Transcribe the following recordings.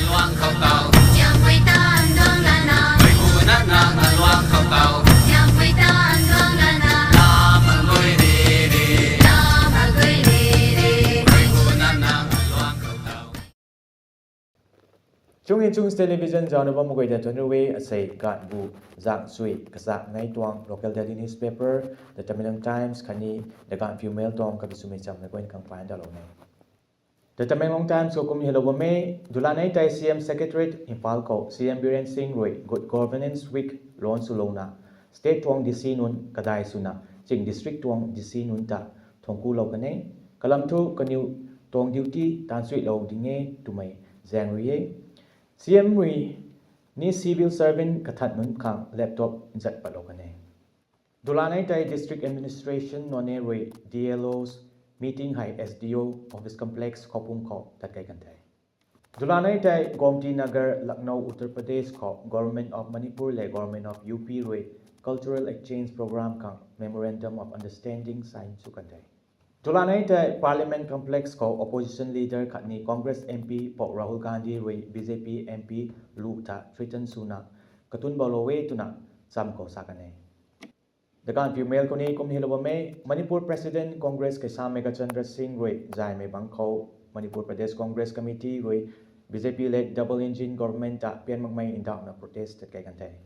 luang kau tahu yang kita andong lana berguna nang luang kau tahu yang kita andong lana lama goi diri berguna nang luang kau tahu Chung in Chung's television John of Mugoi da Tonaway Asay Gat Bu Zak Sui Kasak Ngai Tuang Local Daily Newspaper The Tamil Times Kani The Gan Female Tong Kabisumi Cham Na Gwen Kang Pan Da Lo Mai The Tamil Times ko kum hello me Dulanai Tai CM Secretariat Impal ko CM Biren Singh Roy Good Governance Week Lon Sulona State Tuang DC Nun Kadai Suna Ching District Tuang DC Nun Ta Thongku Lo Kane Kalam Thu Kanu Tong Duty Tan Sui Lo Dinge Tumai Zang Riye CM Rui ni civil servant kathat nun khang laptop jat palokane Dulanai Tai District Administration none Rui DLOs meeting high SDO office complex khopum kho takai kantai Dulanai Tai Gomti Nagar Lucknow Uttar Pradesh kho Government of Manipur le Government of UP Rui Cultural Exchange Program kang Memorandum of Understanding sign su kantai Dulanai Tai Parliament Complex ko Opposition Leader Khatni Congress MP Pok Rahul Gandhi Rui BJP MP Lu Ta Triton Suna Katun Bolowe Tuna Sam ko sakane Dagan female ko ni kum hilawa me Manipur President Congress Kaisam Megachandra Singh Rui Jai me bangko Manipur Pradesh Congress Committee Rui BJP led double engine government ta pian magmay indak na protest kay kantay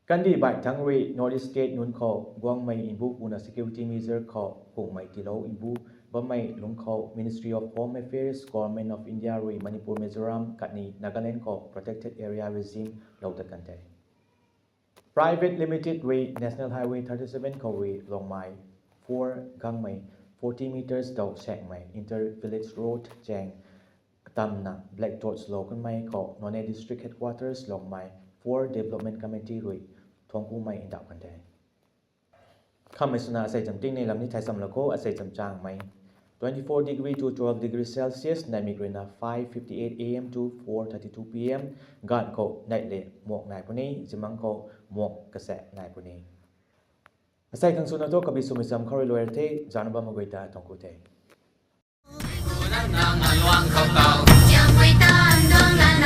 Kandi bai thang Rui North State nun ko guang may inbu una security measure ko kung may tilaw inbu ba may lung ko Ministry of Home Affairs Government of India Rui Manipur Mizoram katni Nagaland ko protected area regime lautat kantay Private Limited Rui National Highway 37 ko Rui long mai 4 gang may 40 meters daw sek may inter village road cheng tam na Black Torch Local may ko None District Headquarters long may 4 Development Committee Rui Thongku may indak kantay Khamay suna asay jam ting ni lam ni thai sam lako asay jam chang may 24 degree to 12 degrees Celsius naimig rin na 5:58 AM to 4:32 PM gan ko night le mok nai puni jimang ko mok kase nai puni asay kang suna to kabi sumisam khori lawyer the janaba magoita tongku the berguna nang luang kau tahu yang kita andong lana